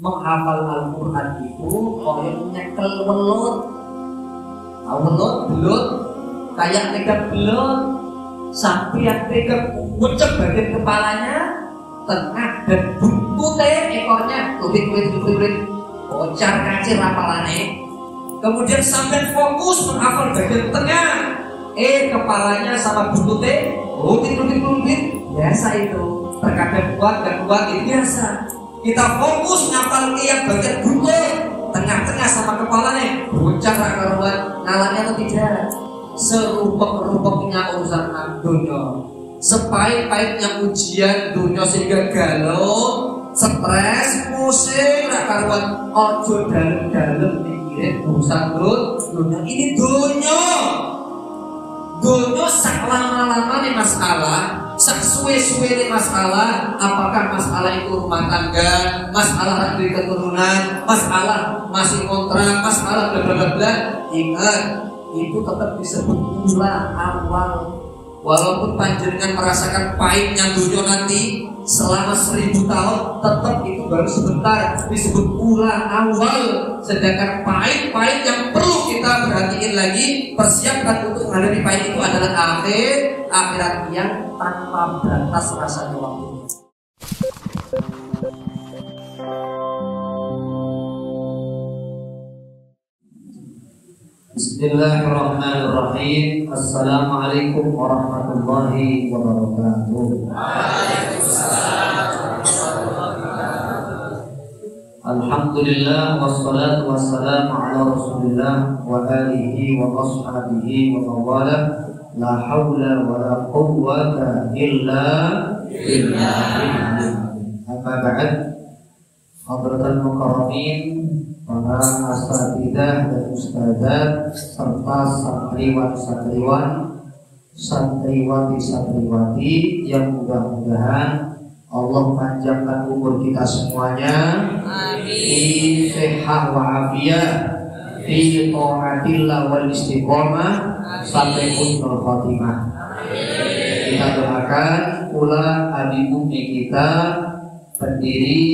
menghafal Al-Quran itu koyo nyekel welut. Tahu welut, belut, kayak pegang belut, sampai yang pegang ngucap bagian kepalanya, tengah dan buntutnya ekornya, kulit, bocor kacir hafalannya. Kemudian sampai fokus menghafal bagian tengah, kepalanya sama buntutnya, kulit, biasa itu. Terkadang kuat dan kuat itu biasa. Kita fokus ngapal yang bagian buntut, tengah-tengah sama kepalanya, bocor karuan, ngalanya atau tidak. Serupek-rupeknya urusan dunia, sepahit-pahitnya ujian dunia sehingga galau, stres, pusing, karuan, ojo dalam-dalam mikirin urusan dunia. Ini dunia sak lama-lama nih masalah, sak suwe-suwe nih masalah. Apakah masalah itu rumah tangga, masalah dari keturunan, masalah masih kontrak, masalah bla bla bla. Ingat, itu tetap disebut mula awal. Walaupun panjenengan merasakan pahitnya dunia nanti selama 1000 tahun, tetap itu baru sebentar, disebut mula awal. Sedangkan pahit-pahit yang perlu kita perhatiin lagi, persiapkan untuk menghadapi pahit itu adalah akhirat yang tanpa batas rasanya waktunya. Bismillahirrahmanirrahim. Assalamualaikum warahmatullahi wabarakatuh. Alhamdulillah wassalatu wassalamu ala Rasulillah wa alihi wa ashabihi wa mawala. La haula wa la quwwata illa billah. Amma ba'd. Hadratul mukarramin, para asatidzah dan ustadzat serta santriwati yang mudah-mudahan Allah panjangkan umur kita semuanya. Amin. Sehat wa afiyah, fi taatillah wal istiqomah sampai husnul khotimah. Kita doakan pula abi bumi kita, pendiri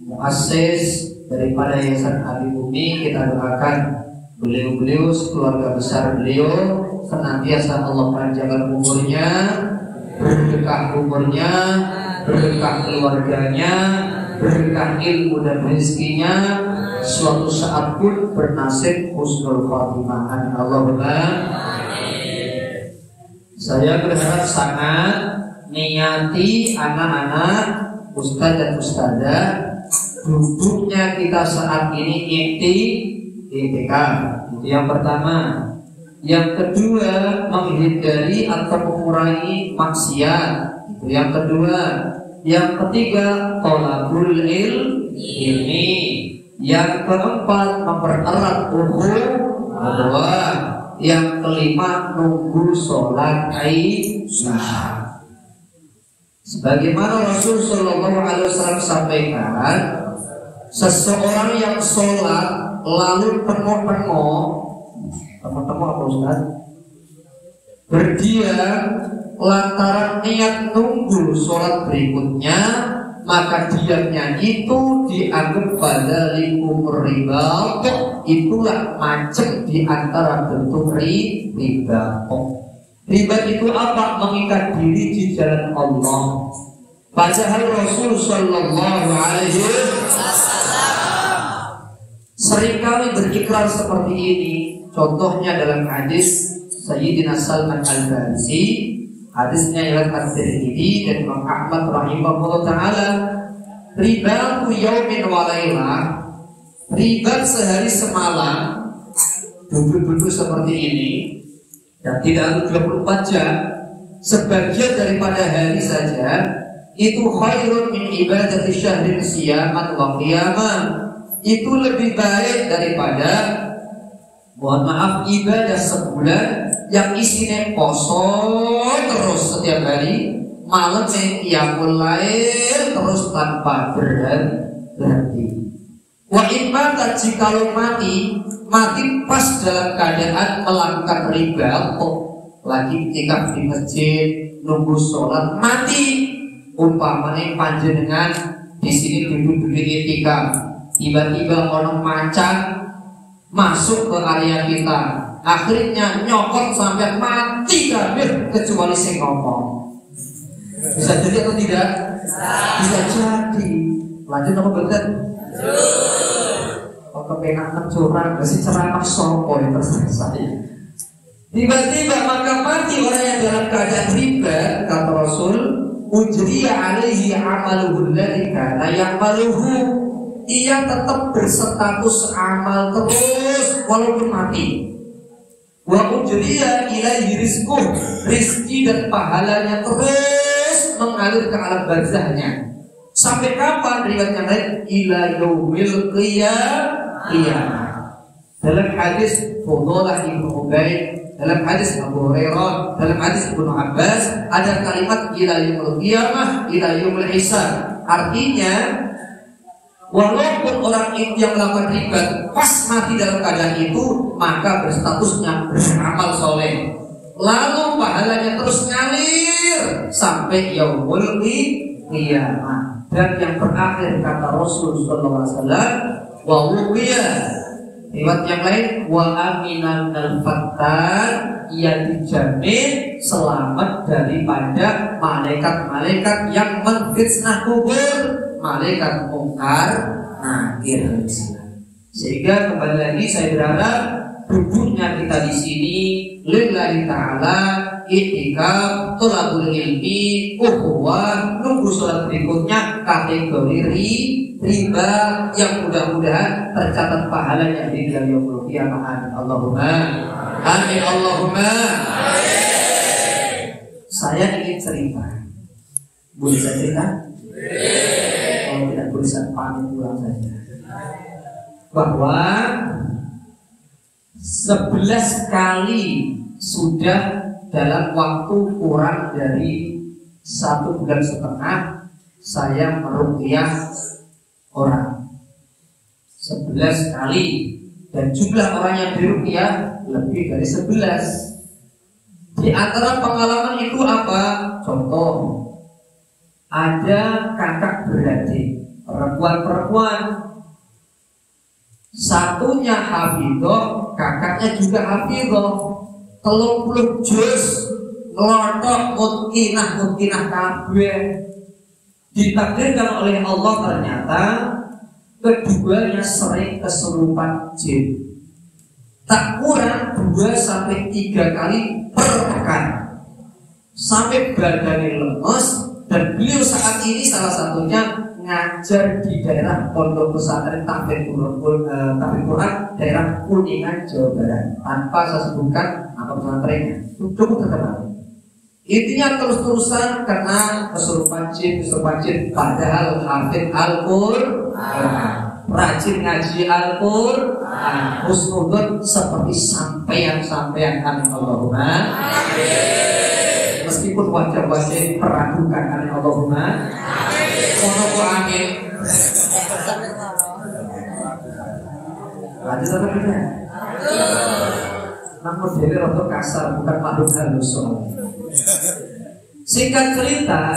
muassis daripada Yayasan Abi Bumi, kita doakan beliau-beliau, keluarga besar beliau senantiasa Allah panjangkan umurnya, berkah umurnya, berkah keluarganya, berkah ilmu dan rezekinya, suatu saat pun bernasib husnul khotimah. Allahumma. Saya berharap sangat niati anak-anak, ustaz dan ustazah, duduknya kita saat ini i'tikaf. Itu yang pertama. Yang kedua, menghindari atau mengurangi maksiat. Itu yang kedua. Yang ketiga, thalabul ilmi. Yang keempat, mempererat ukhuwah. Yang kelima, nunggu sholat Isya. Sebagaimana Rasul Shallallahu Alaihi Wasallam sampaikan, seseorang yang sholat lalu tengok-tengok apa Ustaz? Berdiam lantaran niat nunggu sholat berikutnya, maka diamnya itu dianggap badalikum riba. Itulah macam di antara bentuk riba. Riba itu apa? Mengikat diri di jalan Allah. Padahal Rasul Sallallahu Alaihi Wasallam seringkali berikrar seperti ini. Contohnya dalam hadis Sayyidina Salman Al-Farisi, hadisnya ialah At-Tirmidzi dan Imam Ahmad rahimahullah taala. Riba yaumin wa lailah, riba sehari semalam, duduk-duduk seperti ini, dan tidak harus 24 jam, sebagian daripada hari saja, itu khairun min ibadati syahrin siyaman wa qiyaman. Itu lebih baik daripada, mohon maaf, ibadah sebulan yang isinya poso terus setiap hari, malamnya qiyamul lail terus tanpa berhenti. Wa imma jikalau mati pas dalam keadaan melakukan riba, lagi ketika di masjid nunggu sholat, mati umpamanya panjenengan di sini duduk etika, tiba-tiba orang macan masuk ke area kita, akhirnya nyokot sampai mati kabeh kecuali sing ngomong. Bisa jadi atau tidak? Bisa jadi. Lanjut apa betul? Oh, kepenak curang, masih ceramah sopo yang terselesai. Tiba-tiba maka mati orang yang dalam keadaan riba, kata Rasul, ujriya alaihi amaluhu alladhi kana ya'maluhu. Ia tetap berstatus amal terus walaupun mati. Wa ujriya ilaihi rizquh, rizki dan pahalanya terus mengalir ke alam barzahnya. Sampai kapan? Riwayat yang lain, ila yaumil qiyamah. Dalam hadis Fudhalah bin Ubaid, dalam hadis Abu Hurairah, dalam hadis Ibnu Abbas ada kalimat ila yaumil qiyamah, ila yaumil hisab. Artinya walaupun orang itu yang melakukan riba pas mati dalam keadaan itu, maka berstatusnya beramal soleh, lalu pahalanya terus ngalir sampai yaumul qiyamah. Dan yang terakhir kata Rasul sallallahu alaihi wasallam, wa wuqiyah. Riwayat yang lain, wa aminan al-fattan, ia dijamin selamat daripada malaikat-malaikat yang menfitnah kubur, malaikat mungkar nakir. Sehingga kembali lagi saya berharap duduknya kita di sini lillahi ta'ala, i'tikaf, thalabul ilmi, ukhuwah, nunggu sholat berikutnya kategori riba yang mudah-mudahan tercatat pahalanya di dalam yaumul qiyamah. Allahumma amin, Allahumma amin. Saya ingin cerita. Boleh saya cerita? Kalau tidak boleh saya pamit pulang saja. Bahwa 11 kali sudah dalam waktu kurang dari 1,5 bulan saya meruqyah orang 11 kali, dan jumlah orang yang diruqyah lebih dari 11. Di antara pengalaman itu apa? Contoh, ada kakak beradik perempuan, satunya hafidhoh, kakaknya juga hafidhoh, 30 juz ngelotok mutkinah kabeh. Ditakdirkan oleh Allah ternyata keduanya sering kesurupan jin, tak kurang 2-3 kali per pekan, sampai badannya lemes. Dan beliau saat ini salah satunya ngajar di daerah Pondok Pesantren Tahfidz Quran daerah Kuningan, Jawa Barat. Tanpa saya sebutkan apa pesantrennya, cukup terkenal. Intinya terus-terusan karena kesurupan jin. Padahal hafid Al-Quran, rajin ngaji Al-Quran, husnudzon seperti sampean amin Allahumma amin. Meskipun wajah-wajah meragukan amin Allahumma amin. Lanjut apa kita? Namun jadi rotok kasar, bukan makhluk halus soalnya. Singkat cerita,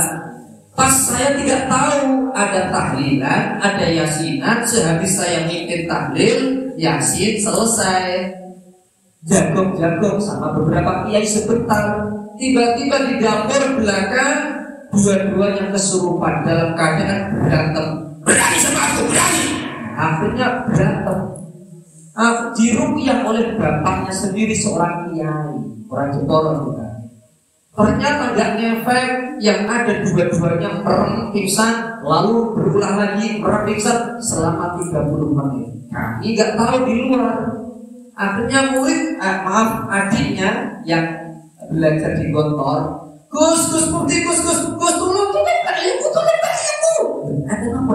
pas saya tidak tahu ada tahlilan, ada yasinan, sehabis saya ngikutin tahlil, yasin selesai, jagong sama beberapa kiai sebentar. Tiba-tiba di dapur belakang dua-duanya kesurupan dalam keadaan berantem. Berani sama aku, berani. Akhirnya berantem. Diruqyah oleh bapaknya sendiri, seorang kiai, orang Jepara juga. Ternyata gak ngefek, yang ada dua-duanya merem pingsan, lalu berulang lagi merem pingsan selama 30 menit. Kami gak tahu di luar. Akhirnya adiknya yang belajar di Gontor, Gus, tolong bayuku. Ada apa?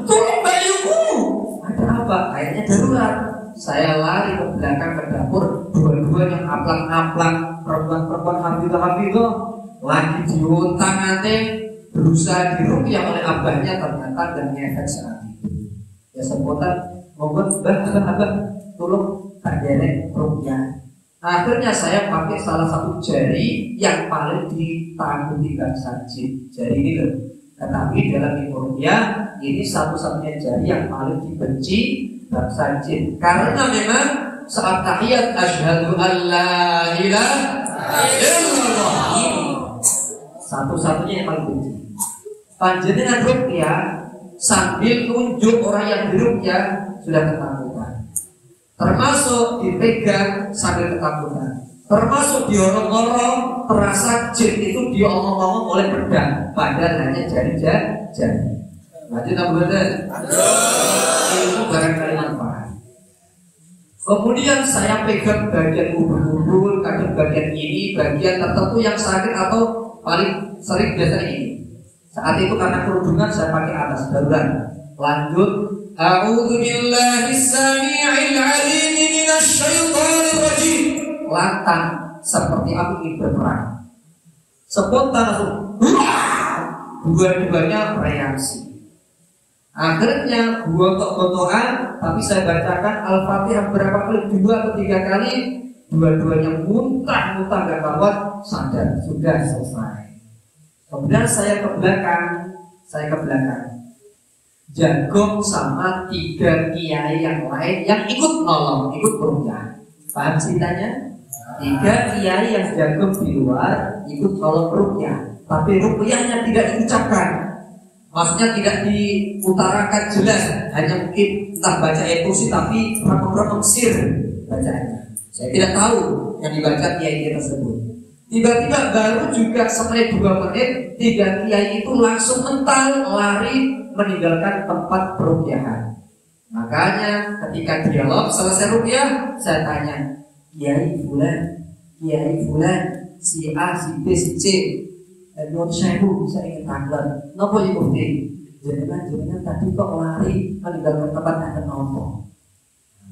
Tolong bayuku. Ada apa? Kayaknya darurat. Saya lari ke belakang ke dapur, dua-duanya aplang-aplang, perempuan hafidhoh lagi diuntang-anting, berusaha diruqyah oleh abahnya, ternyata dan ngefek saat itu. Ya spontan, mohon abah, tolong tak derek ruqyah. Akhirnya saya pakai salah satu jari yang paling ditakuti sajid, jari ini loh. Tetapi dalam ruqyah ini satu-satunya jari yang paling dibenci bangsa jin. Karena memang saat tahiyat asyhadu an la ilaha illallah ini satu-satunya yang paling benci. Panjenengan ruqyah sambil nunjuk orang yang diruqyah sudah ketakutan. Termasuk dipegang sambil ketakutan. Termasuk diorong-orong terasa jin itu diomong-omong oleh pedang, padahal hanya jari-jari. Lanjut Abu Hasan. Itu barangkali manfaat. Kemudian saya pegang bagian ubun-ubun, kadang bagian ini, bagian tertentu yang sakit atau paling sering biasanya ini. Saat itu karena kerudungan saya pakai atas darurat. Lanjut. A'udzu billahi samii'il 'aliim minasy syaithaanir rajiim. Lantang seperti aku ingin berperang. Spontan langsung dua-duanya reaksi. Akhirnya gontok-gontokan, tapi saya bacakan Al-Fatihah berapa kali, 2 atau 3 kali, dua-duanya muntah-muntah gak karuan, sadar, sudah selesai. Kemudian saya ke belakang. Jagung sama 3 kiai yang lain yang ikut nolong, ikut berusaha. Paham ceritanya? 3 kiai yang jagung di luar ikut nolong ruqyah, tapi ruqyahnya tidak diucapkan, maksudnya tidak diutarakan jelas, hanya mungkin entah baca ayat kursi tapi ramah-ramah sir bacaannya. Saya tidak tahu yang dibaca kiai tersebut. Tiba-tiba baru juga setelah 2 menit 3 kiai itu langsung mental lari meninggalkan tempat peruqyahan. Makanya ketika dialog selesai ruqyah, saya tanya, Kiai Fulan, si A, si B, si C, Nur Syaihu, saya ingin tanggal. Nopo ya bukti? Jangan tadi kok lari meninggalkan tempat yang nopo.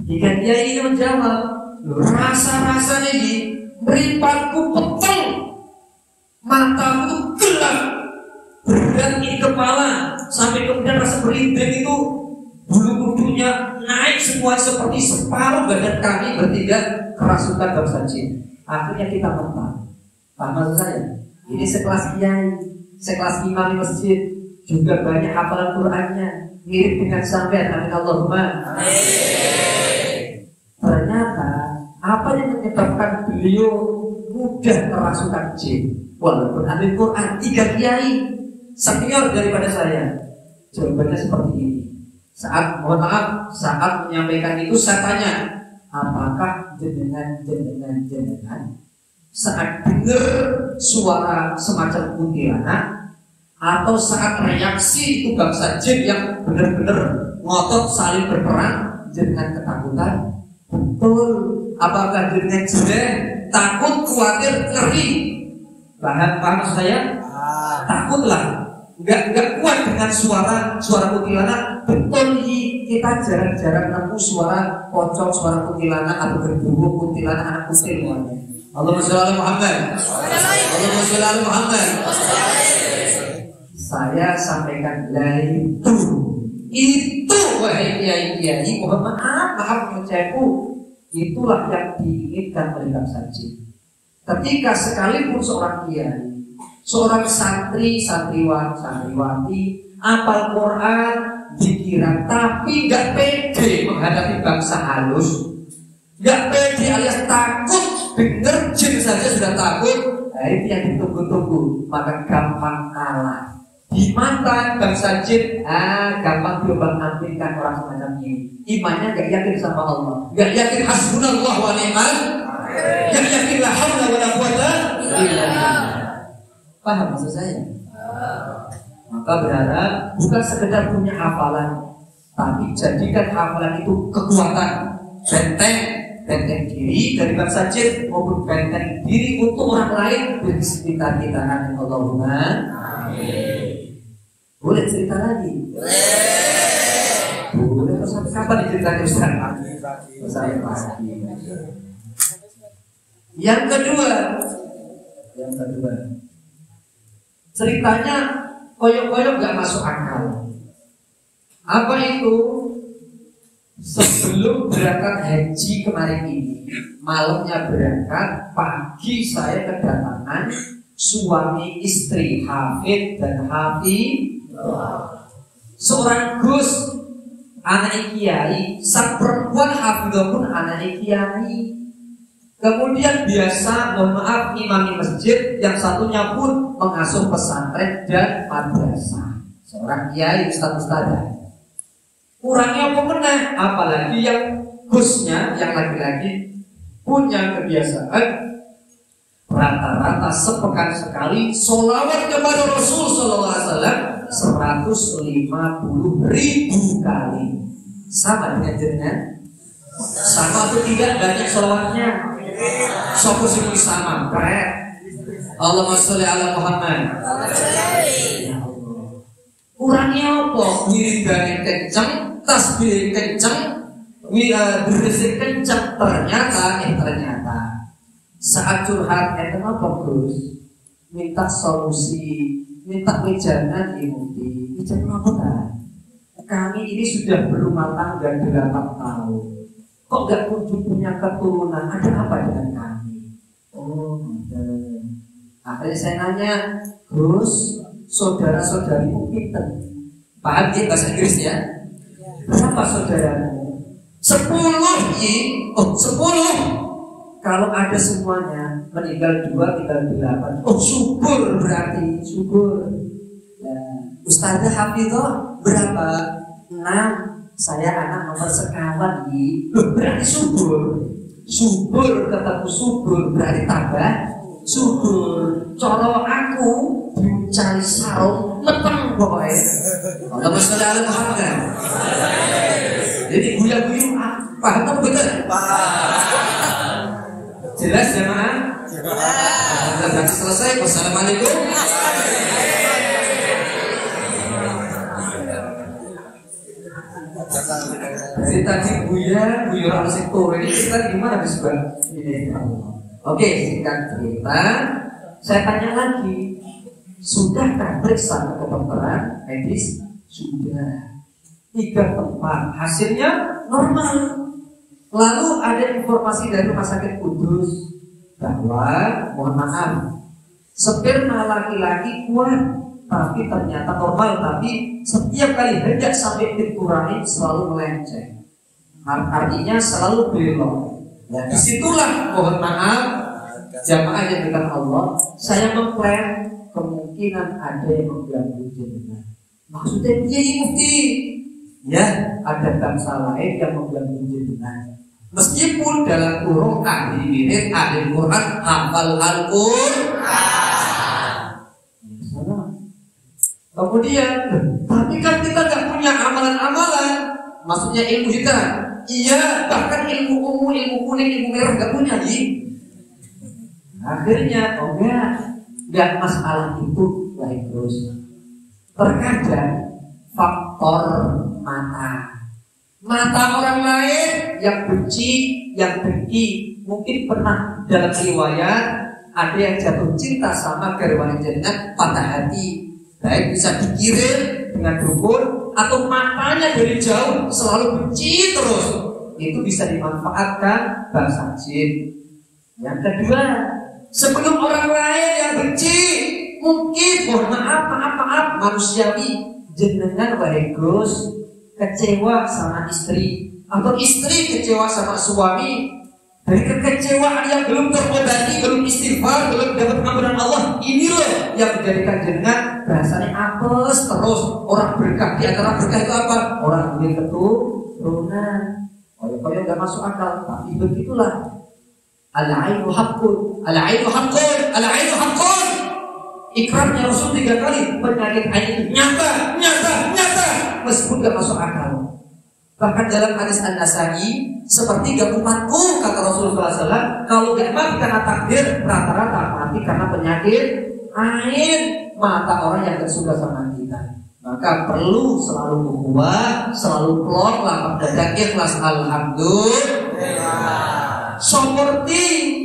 Jika Kiai ini menjawab, rasa-rasanya ini meripatku petel, mataku gelap, berat ini kepala, sampai kemudian rasa merinding itu bulu kudunya naik semua seperti separuh badan kami bertiga kerasukan bangsa jin. Akhirnya kita mental. Paham saya? Ini sekelas kiai, sekelas imam di masjid, juga banyak hafalan Qur'annya, mirip dengan sampean. Amin Allahumma. Ternyata apa yang menyebabkan beliau mudah kerasukan jin? Walaupun ahli Qur'an, 3 kiai senior daripada saya. Jawabannya seperti ini. Saat menyampaikan itu saya tanya, apakah jenengan saat dengar suara semacam kuntilanak atau saat reaksi itu bangsa jin yang benar-benar ngotot saling berperang jenengan ketakutan? Betul. Apakah jenengan takut, khawatir, ngeri? Paham saya? Takutlah. Enggak kuat dengan suara kuntilanak. Betul, kita jarang-jarang nemu suara pocong, suara kuntilanak atau berburu kuntilanak anak kucing. Allahumma sholli ala Muhammad. Allahumma sholli ala Muhammad. Saya sampaikan itu wahai kiai, mohon maaf mengucapku, itulah yang diinginkan oleh bangsa jin. Ketika sekalipun seorang kiai, seorang santriwati apal Quran, pikiran, tapi gak pede menghadapi bangsa halus, gak pede alias takut, dengar jin saja sudah takut. Itu yang ditunggu-tunggu, maka gampang kalah. Di mata bangsa jin, gampang diobang-ambingkan orang semacam ini. Imannya gak yakin sama Allah, gak yakin hasbunallah wa ni'mal, gak yakin la haula wa la quwata illa billah. Paham maksud saya? Maka berharap bukan sekedar punya hafalan, tapi jadikan hafalan itu kekuatan, benteng diri dari bangsa jin maupun benteng diri untuk orang lain di sekitar kita. Amin Allahumma. Amin. Boleh cerita lagi? Boleh. Terus kapan diceritakan Ustaz? Saya pasti. Yang kedua, ceritanya koyok-koyok gak masuk akal. Apa itu? Sebelum berangkat haji kemarin ini, malamnya berangkat, pagi saya kedatangan suami istri Hafid dan Hafid. Seorang Gus, anak kiai, sang perempuan hafidhah pun anak kiai. Kemudian biasa, mohon maaf, imam masjid, yang satunya pun mengasuh pesantren dan madrasah. Seorang kiai, ustaz-ustazah. Kurangnya apa meneh? Apalagi yang Gusnya, yang laki-laki, punya kebiasaan rata-rata sepekan sekali sholawat kepada Rasul SAW 150.000 kali. Sama dengan jenengan? Sama atau tidak banyak sholawatnya? Sopo sing sama, keren. Allahumma sholli ala Muhammad. Kurangnya apa? Wiridane kenceng, tasbih kenceng, berisik kenceng. Ternyata saat curhat apa Gus? Minta solusi, minta wejangan Mufti. Wejangan apa kan? Kami ini sudah berumah tangga 8 tahun. Kok gak kunjung punya keturunan? Ada apa dengan kami? Oh, akhirnya saya nanya, Gus, saudara-saudarimu pinter? Paham ya bahasa Inggris ya? Berapa saudaramu? 10 ya? Oh, 10. Kalau ada semuanya, meninggal 2, tinggal 8. Oh, subur berarti, subur. Ustazah Hafidhah berapa? 6. Saya anak nomor sekawan nih. Berarti subur. Subur ketemu subur berarti tambah subur. Coro aku cari sarung meteng pokoknya. Allahumma sholli ala Muhammad. Jadi guya-guyu paham tak betul? Jelas jemaah? Jelas. Selesai. Wassalamualaikum. Jadi tadi Buya orang sektor ini kita gimana bis Bang? Oke, singkat cerita, saya tanya lagi, sudahkah periksa ke kedokteran medis? Sudah. 3 tempat, hasilnya normal. Lalu ada informasi dari Rumah Sakit Kudus bahwa, mohon maaf, sperma laki-laki kuat, tapi ternyata normal, tapi setiap kali hendak sampai dikurangi selalu melenceng. Artinya selalu belok. Ya, disitulah mohon maaf jamaah yang dekat Allah, saya mengklaim kemungkinan ada yang mengganggu jenengan. Maksudnya dia Mufti, ya ada bangsa lain yang mengganggu jenengan. Meskipun dalam kurung ahli wirid, ahli Quran, hafal Al-Quran. Kemudian, tapi kan kita gak punya amalan-amalan. Maksudnya ilmu kita. Iya, bahkan ilmu ungu, ilmu kuning, ilmu merah gak punya nih. Akhirnya, enggak masalah itu baik terus. Terkadang faktor mata orang lain yang benci, yang dengki, mungkin pernah dalam riwayat ada yang jatuh cinta sama garwane jenengan, patah hati. Baik bisa dikirim dengan dukun atau matanya dari jauh selalu benci terus. Itu bisa dimanfaatkan bahasa jin. Yang kedua, sebelum orang lain yang benci, mungkin mohon maaf manusiawi, jenengan wahai Gus kecewa sama istri atau istri kecewa sama suami. Dari kekecewaan yang belum terobati, belum istighfar, belum dapat ampunan Allah, ini loh yang menjadikan jenengan bahasanya apes terus. Orang berkah, di antara berkah itu apa? Orang punya keturunan. Koyo-koyo gak masuk akal, tapi begitulah. Al-ainu haqqun, al-ainu haqqun, al-ainu haqqun. Ikrarnya Rasul 3 kali, penyakit ain itu nyata, meskipun gak masuk akal. Bahkan dalam hadis An-Nasai, sepertiga umatku kata Rasulullah SAW, kalau gak mati karena takdir, rata-rata mati karena penyakit ain mata orang yang gak suka sama kita. Maka perlu selalu kuat, selalu plong, lapang dada, ikhlas, alhamdulillah. Seperti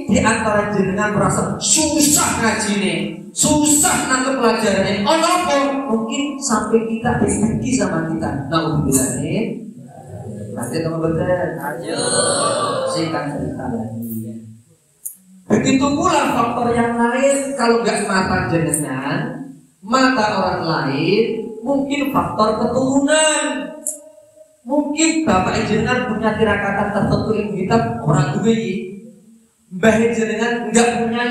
di antara jenengan merasa susah ngaji nih, susah nangkep pelajaran ini. Oh nopo, mungkin sampai kita benci sama kita. Nauzubillah nih. Nanti teman betul, singkat cerita lagi. Begitu pula faktor yang lain, kalau nggak mata jenengan, mata orang lain, mungkin faktor keturunan. Mungkin bapak jenengan punya tirakatan tertentu ilmu hitam orang duwe iki. Mbah jenengan enggak punya,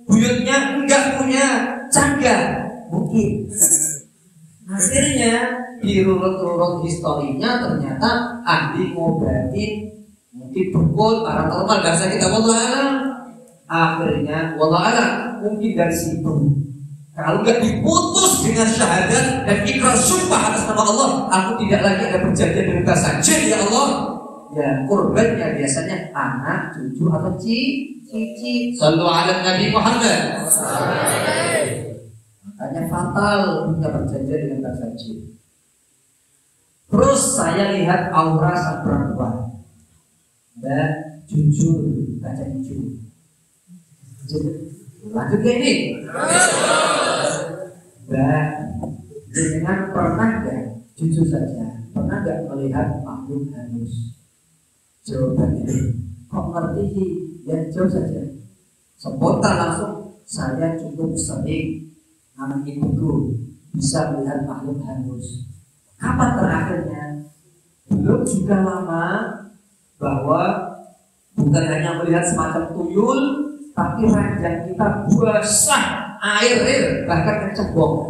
buyutnya enggak punya, cangga mungkin. Akhirnya dirurut-urut historinya ternyata ahli ngobatin mungkin pukul paranormal bahasa kita wallah. Akhirnya wallah mungkin dari situ. Kalau nggak diputus dengan syahadat dan ikrar sumpah atas nama Allah, aku tidak lagi ada perjanjian dengan bahasa jin ya Allah. Ya kurbannya biasanya anak, cucu atau cici. Sallu ala Nabi Muhammad. Makanya fatal punya perjanjian dengan bahasa jin. Terus saya lihat aura sang perempuan dan jujur, baca jujur. Lanjut ke ini. Dan dengan pernah gak, jujur saja, pernah gak melihat makhluk halus? Jawabannya, kok ngerti sih? Ya jauh saja. Spontan langsung, saya cukup sering anak ibuku bisa melihat makhluk halus. Kapan terakhirnya? Belum juga lama, bahwa bukan hanya melihat semacam tuyul, tapi ranjang kita basah air, bahkan kecebong.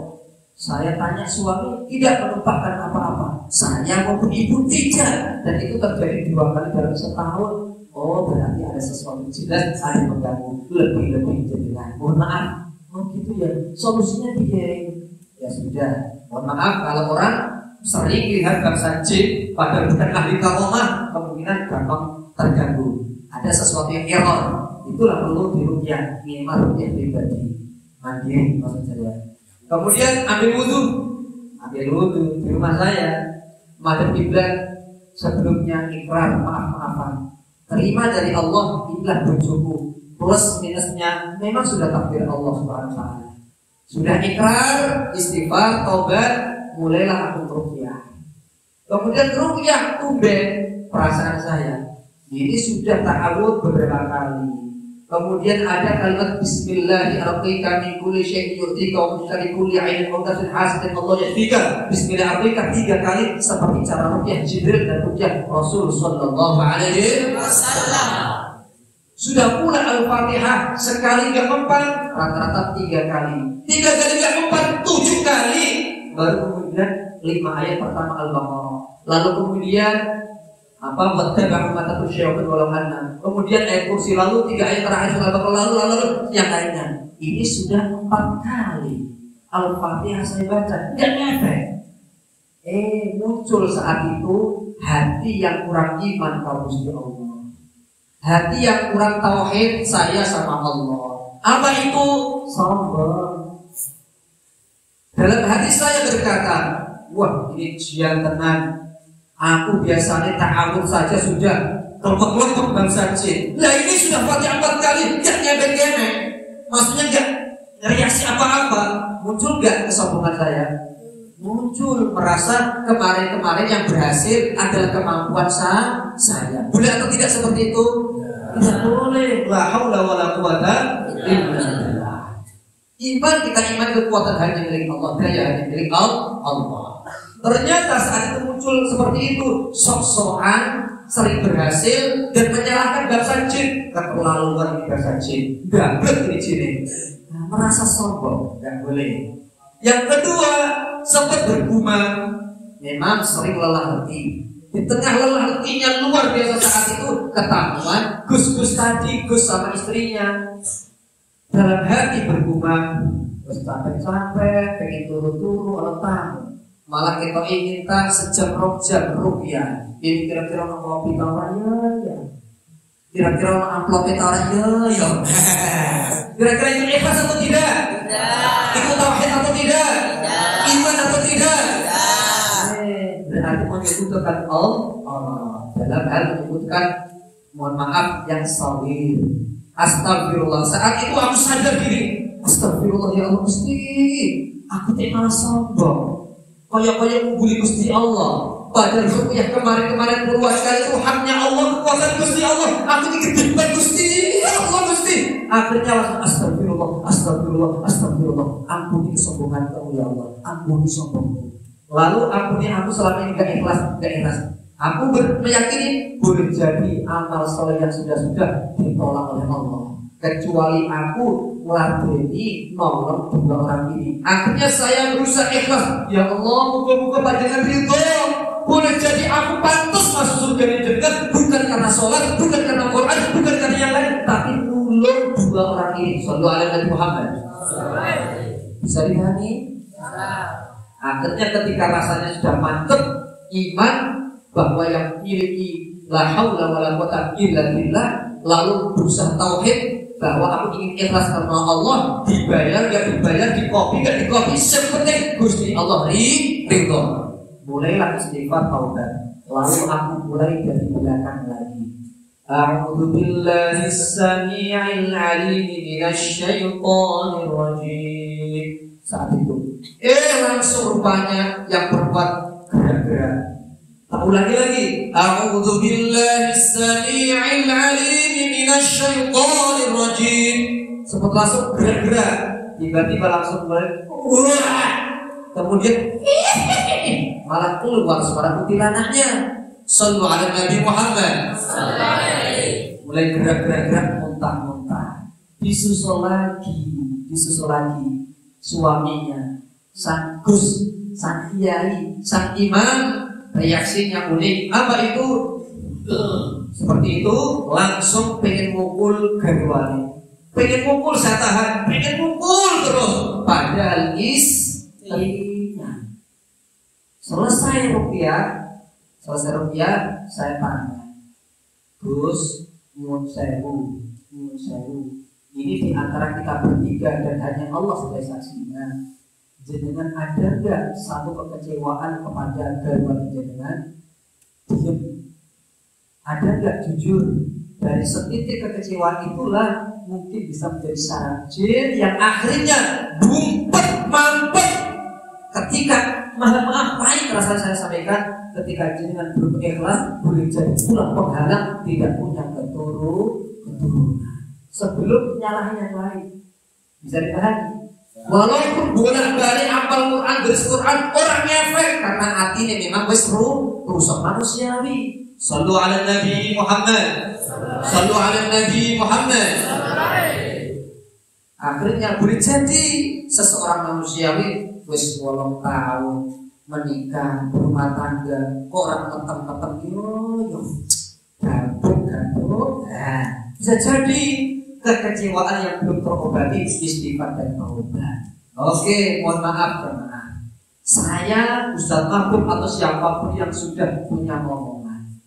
Saya tanya suami, tidak menumpahkan apa-apa. Saya maupun ibu tidak. Dan itu terjadi 2 kali dalam setahun. Oh berarti ada sesuatu jelas ada mengganggu lebih jenengan. Mohon maaf. Oh gitu ya. Solusinya dia. Ya sudah. Mohon maaf kalau orang sering lihat bangsa jin padahal bukan ahli karomah, kemungkinan gampang terganggu. Ada sesuatu yang error. Itulah perlu diruqyah, minimal ruqyah pribadi, mandiri maksud saya. Kemudian ambil wudhu di rumah saya, madhab kiblat sebelumnya ikrar maaf-maafan, terima dari Allah inilah bojoku. Plus minusnya memang sudah takdir Allah Subhanahu wa taala. Sudah ikrar, istighfar, taubat, mulailah aku ruqyah. Kemudian ruqyah tumben perasaan saya. Ini sudah ta'awud beberapa kali. Kemudian ada kalimat Bismillahirrahmanirrahim min kulli syai'in yu'tika wa min kulli 'ainin hasidin hasidin Allah yahfika. Bismillahirrahmanirrahim 3 kali seperti cara ruqyah Jibril dan ruqyah Rasul sallallahu alaihi wasallam. Sudah pula Al-Fatihah sekali enggak mempan, rata-rata 3 kali. 3 kali enggak mempan 7 kali. Baru kemudian 5 ayat pertama Al-Baqarah. Lalu kemudian kemudian ayat kursi, lalu 3 ayat terakhir surat Al-Baqarah, lalu yang lainnya. Ini sudah 4 kali Al-Fatihah saya baca, tidak ngefek. Muncul saat itu hati yang kurang iman kepada Allah, hati yang kurang tauhid saya sama Allah. Apa itu? Sombong. Dalam hati saya berkata, wah ini jian tenang. Aku biasanya ta'awud saja sudah kelompok-kelompok bangsa jin. Lah ini sudah Fatihah 4 kali, gak nyebek-nyebek. Maksudnya gak reaksi apa-apa. Muncul gak kesombongan saya? Muncul, merasa kemarin-kemarin yang berhasil adalah kemampuan saya. Boleh atau tidak seperti itu? Tidak boleh. La haula wala quwata illa billah. Iman kita iman kekuatan hanya milik Allah, daya hanya milik Allah. Ternyata saat itu muncul seperti itu, sok-sokan, sering berhasil dan menyalahkan bangsa jin. Keterlaluan ini bangsa jin, gablek ini jin. Merasa sombong, gak boleh. Yang kedua, sempat bergumam, memang sering lelah hati. Di tengah lelah hatinya luar biasa saat itu ketahuan Gus tadi, Gus sama istrinya dalam hati bergumam, Gus capek-capek, pengen turu-turu, letang. Malah kita ingin tak sejam rupiah. Ini kira-kira orang kopi tawarnya ya. Kira-kira orang amplop tawarnya ya. Kira-kira itu ikhlas atau tidak? Tidak. Itu tauhid atau tidak? Tidak. Iman atau tidak? Tidak. Berarti menyebutkan Allah dalam hal menyebutkan mohon maaf yang sawir. Astagfirullah. Saat itu aku sadar diri. Astagfirullah ya Allah Gusti. Aku tidak sombong. Kaya-kaya mengguli Gusti Allah. Padahal ruqyah kemarin-kemarin puluhan kali itu haknya Allah, kekuasaan Gusti Allah. Aku digedebkan Gusti Allah Gusti. Akhirnya langsung astagfirullah, astagfirullah, astagfirullah. Ampuni kesombongan kamu ya Allah, ampuni sombongku. Lalu ampuni aku selama ini gak ikhlas. Aku meyakini boleh jadi amal soleh yang sudah ditolak oleh Allah, kecuali aku meladeni nolong dua orang ini. Akhirnya saya berusaha ikhlas. Ya Allah, moga-moga panjenengan ridho. Boleh jadi aku pantas masuk surga dengan bukan karena sholat, bukan karena Quran, bukan karena yang lain, tapi nolong dua orang ini. Sallallahu alaihi Nabi Muhammad. Bisa dipahami? Akhirnya ketika rasanya sudah mantap iman bahwa yang miliki la haula wala quwata illa billah, lalu berusaha tauhid bahwa aku ingin ikhlas karena Allah, dibayar gak dibayar, dikopi gak dikopi, sepenting Gusti Allah ridho. Mulailah istighfar taubat. Lalu aku mulai dari belakang lagi. A'udzu billahi as-sami'il 'alim minasy syaithanir rajim. Saat itu langsung rupanya yang berbuat gerak-gerak. Tak ulangi lagi. A'udzu billahi as-sami'il 'alim minasy syaithanir rajim. Sempat langsung gerak-gerak. Tiba-tiba langsung mulai kemudian malah keluar suara kuntilanaknya. Sallallahu alaihi Nabi Muhammad. Mulai gerak-gerak, muntah-muntah. Disusul lagi suaminya, sang Gus, sang kiai, sang imam. Reaksinya unik. Apa itu? Seperti itu, langsung pengen mukul garwane. Pengen mukul saya tahan, pengen mukul terus. Padahal istrinya. Selesai rupiah, saya tanya, Gus, nyuwun sewu. Ini di antara kita bertiga dan hanya Allah sebagai saksinya. Jenengan ada enggak satu kekecewaan kepada garwan jenengan? Diam. Ada enggak jujur? Dari setitik kekecewaan itulah mungkin bisa menjadi syarat jin yang akhirnya mampet ketika maaf pahit rasa saya sampaikan, ketika jenengan belum ikhlas boleh jadi pula penghalang tidak punya keturunan sebelum nyalahin yang lain. Bisa dipahami? Walaupun bolak-balik hafal Quran, beres Quran, orang ngefek karena hatinya memang wis rusak manusiawi. Sallu ala Nabi Muhammad. Sallu ala Nabi Muhammad. Akhirnya boleh jadi seseorang manusiawi wis 8 tahun menikah, berumah tangga, orang tetap yo gabung. Bisa jadi kekecewaan yang belum terobati, istighfar dan taubat. Oke, mohon maaf jemaah. Saya Ustaz Mahbub atau siapapun yang sudah punya omongan.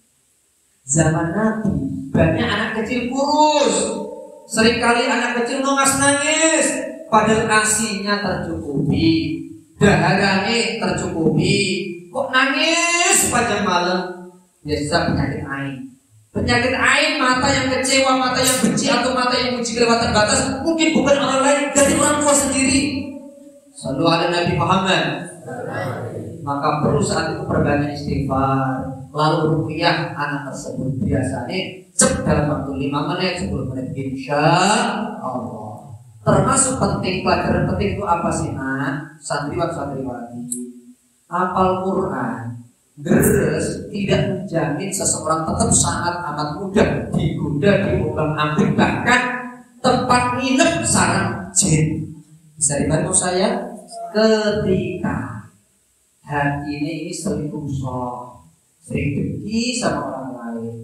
Zaman Nabi banyak anak kecil kurus. Seringkali anak kecil nangis, padahal asinya tercukupi, daharannya tercukupi. Kok nangis sepanjang malam? Biasa penyakit ain. Penyakit ain, mata yang kecewa, mata yang benci, atau mata yang benci kelewatan batas, mungkin bukan orang lain, dari orang tua sendiri. Sallu ala Nabi Muhammad. Maka perlu saat itu perbanyak istighfar. Lalu ruqyah anak tersebut biasanya dalam waktu 5 menit, 10 menit insya Allah. Termasuk penting, pelajaran penting itu apa sih santriwati? Hafal Quran deres tidak menjamin seseorang tetap sangat amat mudah digoda, diulang-ambing, bahkan tempat nginep sarang jin. Bisa dibantu saya? Ketika hati ini sering rusak, sering dengki sama orang lain,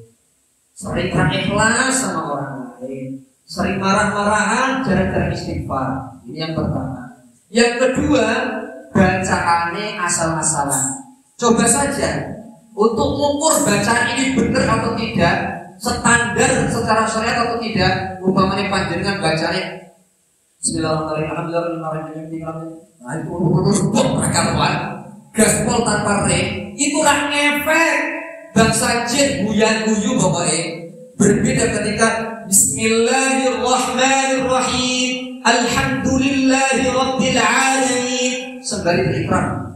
sering tak ikhlas sama orang lain, sering marah-marahan, jarang-jarang istighfar. Ini yang pertama. Yang kedua, bacaannya asal-asalan. Coba saja untuk mengukur bacaan ini benar atau tidak, standar secara syariat atau tidak. Umpamanya panjenengan bacanya Bismillahirrahmanirrahim, nah itu karuan gaspol tanpa rem, itulah ngefek bangsa jin guyan-guyu pokoknya. Berbeda ketika Bismillahirrahmanirrahim, Alhamdulillahi Rabbil Alamin, sembari berikrar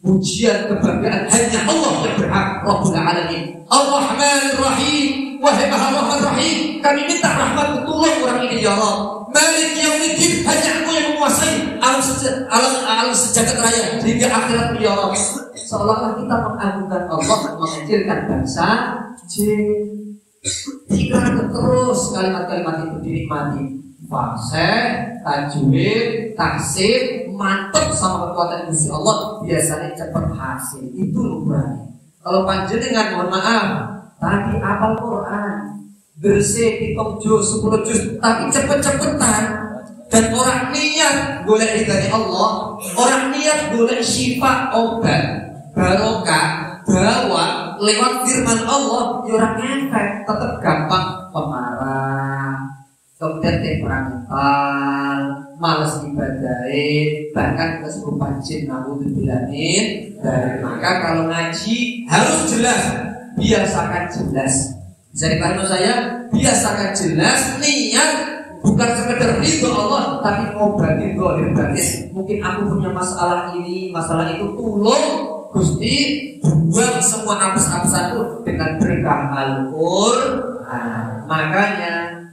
pujian kebahagiaan hanya Allah yang berhak, Rabbul Alamin, Ar-Rahmanir Rahim, wahai Maha Rahman Rahim, kami minta rahmat tolong orang ini ya Allah. Malik Yaumiddin, hanya Engkau yang menguasai alam sejagat raya hingga akhirat ya Allah. Seolah-olah kita mengagungkan Allah, mengecilkan bangsa jin. Jika terus kalimat-kalimat itu dinikmati, fasih, tajwid, taksir, mantap sama kekuatan Gusti Allah, biasanya cepat hasil. Itu lumrahnya. Kalau panjenengan mohon maaf, tadi apal Quran, bersih hitung juz 10 juz, tapi cepet-cepetan dan orang niat golek ridhani Allah, orang niat golek syifa, obat, barokah, dawa lewat firman Allah, ya orang ngefek, tetap gampang pemarah, kemudian temperamental, malas ibadahin, bahkan kesurupan jin, naudzubillah min. Maka kalau ngaji harus jelas, biasakan jelas. Bisa dipahami saya? Biasakan jelas, niat bukan sekedar ridho Allah, tapi ngobati zahir batin. Mungkin aku punya masalah ini, masalah itu, tolong Gusti buang semua hapus-hapusanku dengan berkah Al-Qur'an. Makanya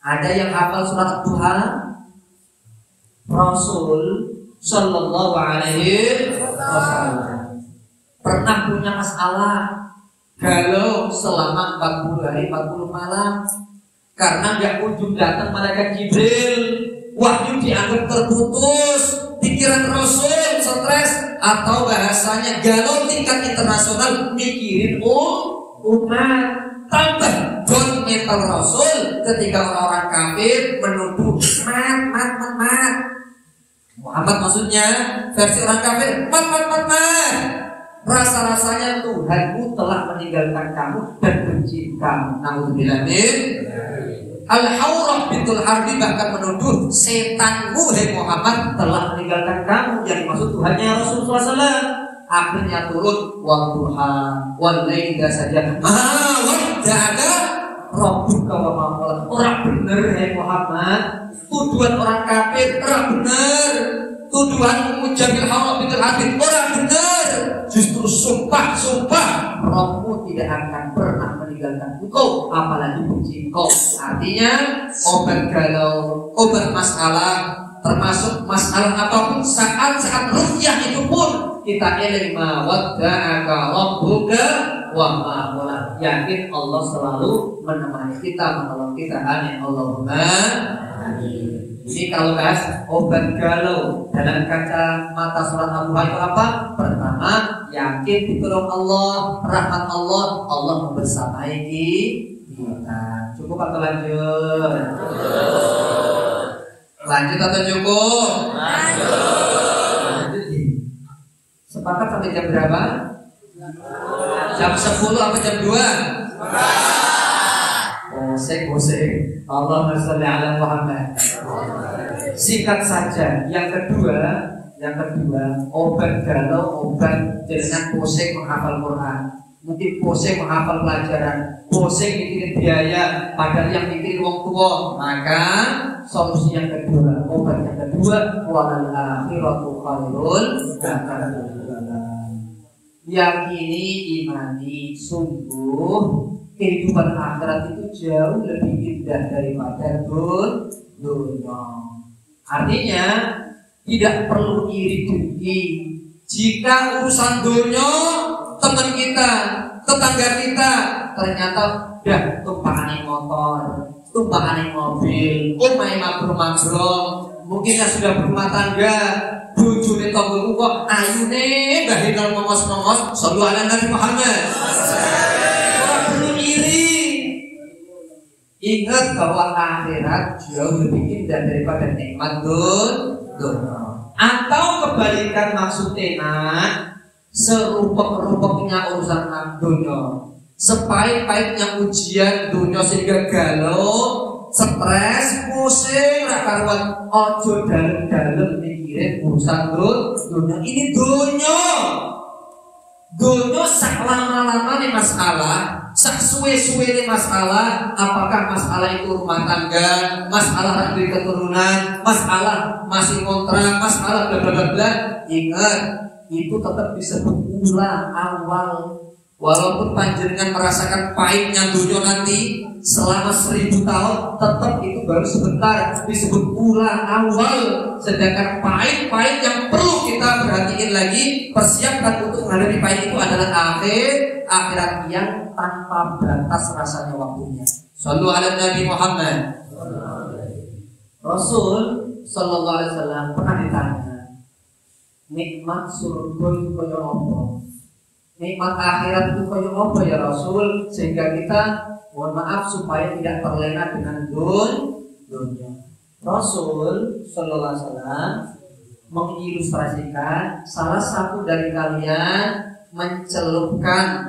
ada yang hafal surat Duha, Rasul Sallallahu Alaihi Wasallam pernah punya masalah galau selama 40 hari 40 malam karena gak kunjung datang malaikat Jibril. Wahyu dianggap terputus, pikiran Rasul stres, atau bahasanya galau tingkat internasional, mikirin umat. Tambah don mental Rasul ketika orang-orang kafir menuduh mat. Muhammad maksudnya versi orang kafir, mat. Rasa-rasanya Tuhanmu telah meninggalkan kamu dan benci kamu. Naudzubillah min. Al-Hawrah bintul Harbi bahkan menuduh setanmu hai Muhammad telah meninggalkan kamu, yang dimaksud Tuhannya Rasulullah SAW. Akhirnya turun wadduha wal-laili saja ma wadda'aka rabbuka wa ma qala. Orang bener hai Muhammad, tuduhan orang kafir orang bener, tuduhan Mujabil Hawrah bintul Harbi orang bener. Justru sumpah Rabbmu tidak akan pernah meninggalkan engkau, apalagi benci engkau. Artinya obat galau, obat masalah, termasuk masalah apapun, saat ruhyah itu pun kita eling ma wadda'aka rabbuka wa ma qala. Yakin Allah selalu menemani kita, menolong kita. Amin Allahumma amin. Ini kalau bahas obat galau dalam kacamata surat Al-Duha itu apa? Pertama, yakin ditolong Allah, rahmat Allah, Allah membersamai kita. Cukup atau lanjut? Lanjut atau cukup? Lanjut. Sepakat sampai jam berapa? Jam 10 apa jam 2? Bosek. Allahumma sholli ala Muhammad. Singkat saja. Yang kedua, obat galau, obat dengan bosek menghafal Quran. Mungkin bosek menghafal pelajaran, bosek mikirin biaya, padahal yang mikirin wong tua. Maka solusi yang kedua, obat yang kedua, wal akhiratu khairul. Yakini, imani, sungguh kehidupan akhirat itu jauh lebih indah daripada dunia. Artinya tidak perlu iri dengki. Jika urusan dunia, teman kita, tetangga kita ternyata udah tumpahan motor, tumpahan mobil, omahe mabrur-mabrur, mungkin sudah berumah tangga, bojone tanggomu kok ayune mbah nol mongos-mongos, sallallahu alaihi Nabi Muhammad. Ingat bahwa akhirat jauh lebih indah daripada nikmat dunia. Atau kebalikan maksudnya, serupek-rupeknya urusan dunia, sepahit-pahitnya ujian dunia sehingga galau, stres, pusing, rakaruan, ojo dalem-dalem mikirin urusan dunia. Ini dunia sak lama-lama nih masalah, sak suwe-suwe nih masalah. Apakah masalah itu rumah tangga, masalah dari keturunan, masalah masih kontrak, masalah bla bla bla. Ingat, itu tetap disebut ulang awal. Walaupun panjenengan merasakan pahitnya dunia nanti selama 1000 tahun, tetap itu baru sebentar, disebut pula awal. Sedangkan pahit-pahit yang perlu kita perhatiin lagi, persiapkan untuk menghadapi pahit itu adalah akhirat yang tanpa batas rasanya waktunya. Shallu ala Nabi Muhammad. Rasul Sallallahu Alaihi Wasallam pernah ditanya, nikmat surga itu kaya apa? Nikmat akhirat itu kaya apa ya Rasul? Sehingga kita, mohon maaf, supaya tidak terlena dengan dunia. Rasul Sallallahu Alaihi Wasallam mengilustrasikan salah satu dari kalian mencelupkan,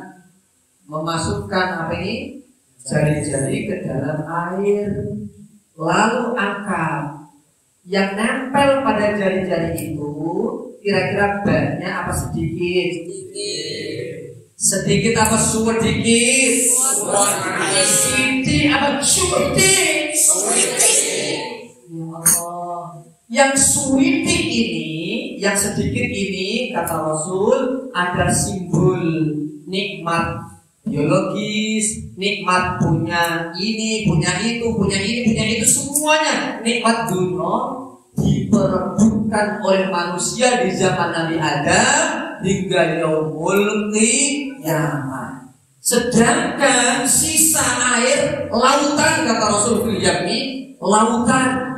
memasukkan apa ini? Jari-jari ke dalam air, lalu angkat. Yang nempel pada jari-jari itu kira-kira banyak apa sedikit? Sedikit apa sedikit? Sedikit apa sedikit? Ya Allah. Yang suwitik ini, yang sedikit ini, kata Rasul, ada simbol nikmat biologis, nikmat punya ini, punya itu, punya ini, punya itu, semuanya nikmat dunia diperebutkan oleh manusia di zaman Nabi Adam hingga yaumul qiyamah. Sedangkan sisa air lautan, kata Rasul Yakni, lautan.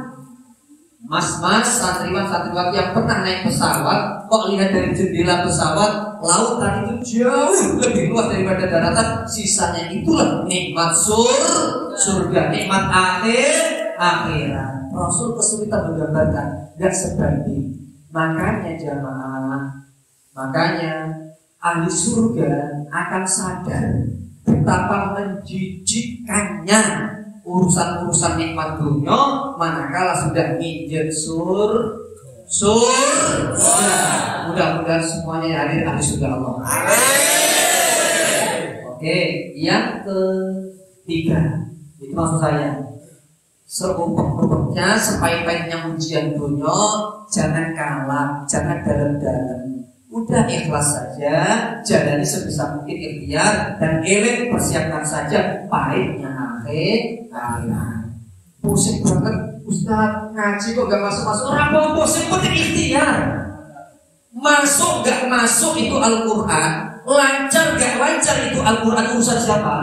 Mas-mas, santriwan-santriwan yang pernah naik pesawat, kok lihat dari jendela pesawat, lautan itu jauh lebih luas daripada daratan. Sisanya itulah nikmat surga, nikmat akhirat. Rasul kesulitan menggambarkan, gak sebanding. Makanya jamaah, makanya ahli surga akan sadar betapa menjijikkannya urusan-urusan nikmat dunia manakala sudah nginjek surga. Mudah-mudahan semuanya hadir ahli surga Allah. Oke, yang ketiga, itu maksud saya, serumpuk-rumpuknya sepahit-pahitnya ujian dunia, jangan kalah, jangan dalam-dalam. Udah ikhlas saja, jalani sebisa mungkin ikhtiar dan elek, persiapkan saja pahitnya akhirat. Pusing banget Ustaz, ngaji kok gak masuk-masuk. Orang mau pusing penting ikhtiar. Masuk gak masuk itu Al-Quran, lancar gak lancar itu Al-Quran. Urusan siapa?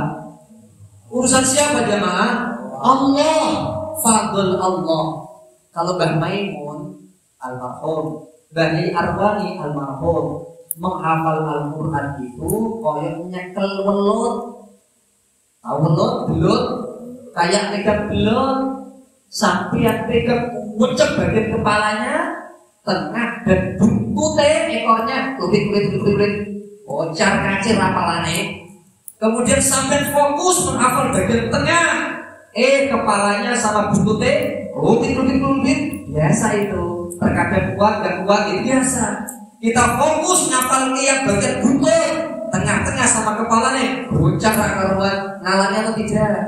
Urusan siapa jamaah? Allah, fadl Allah. Kalau Mbah Maimun almarhum, Mbah Arwani almarhum menghafal Al-Quran itu koyok nyekel welut. Tahu belut? Kayak pegang belut, sampai pegang ngucap bagian kepalanya, tengah dan buntutnya, ekornya kulit, kocar kacir rapalane. Kemudian sampai fokus menghafal bagian tengah, kepalanya sama buntutnya kulit, biasa itu. Terkadang kuat, gak kuat, itu biasa. Kita fokus ngapal tiap bagian buntut, tengah-tengah sama kepalanya, bocah karuan, ngalami atau tidak?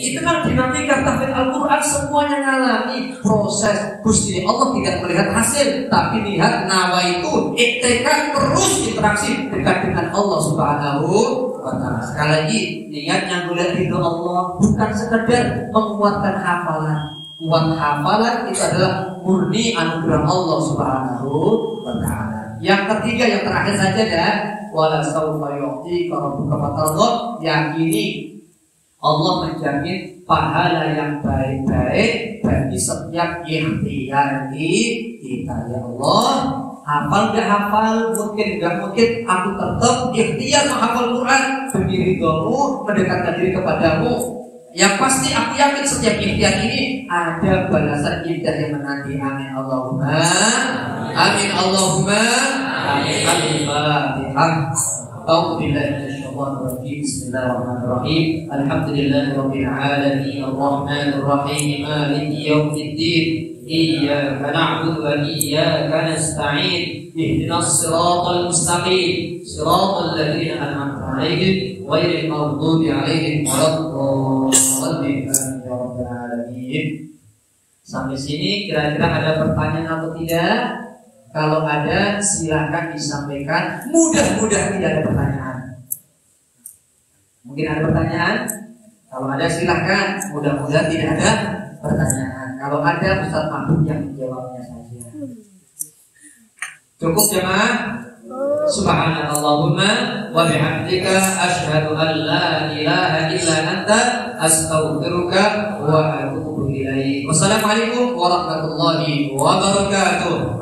Itu kan dinamika tahfidz Al-Quran, semuanya ngalami proses. Gusti Allah tidak melihat hasil, tapi lihat nawa itu iktikad, terus interaksi dekat dengan Allah Subhanahu wa Ta'ala. Sekali lagi, niatnya melihat ridho Allah, bukan sekedar menguatkan hafalan. Kuat hafalan itu adalah murni anugerah Allah Subhanahu wa Ta'ala. Yang ketiga, yang terakhir saja dan wala sawfa yu'tika rabbuka fatardah, yakini Allah menjamin pahala yang baik-baik bagi setiap ikhtiar kita. Ya Allah, hafal gak hafal, mungkin gak mungkin, aku tetap ikhtiar menghafal Quran demi ridhomu, mendekatkan diri kepadamu. Yang pasti aku yakin setiap ikhtiar ini ada balasan indah yang menanti. Amin Allahumma amin Allahumma amin. Al-Fatihah. A'udzu billahi minasyaitonir rajim. Bismillahirrahmanirrahim. Alhamdulillahirabbil alamin, arrahmanir rahim, maliki yaumiddin. Iyyaka na'budu wa iyyaka nasta'in. Ihdinas siratal mustaqim, siratal ladzina an'amta 'alaihim ghairil maghdubi 'alaihim waladdallin. Ya rabbal alamin. Sampai sini kira-kira ada pertanyaan atau tidak? Kalau ada silakan disampaikan. Mudah-mudahan tidak ada pertanyaan. Mungkin ada pertanyaan? Kalau ada silahkan. Mudah-mudahan tidak ada pertanyaan. Kalau ada, Ustaz Mahmud yang menjawabnya saja. Cukup jemaah? Subhanallahumma wa bihamdika asyhadu an la ilaha illa anta astaghfiruka wa atubu ilaik. Wassalamualaikum warahmatullahi wabarakatuh.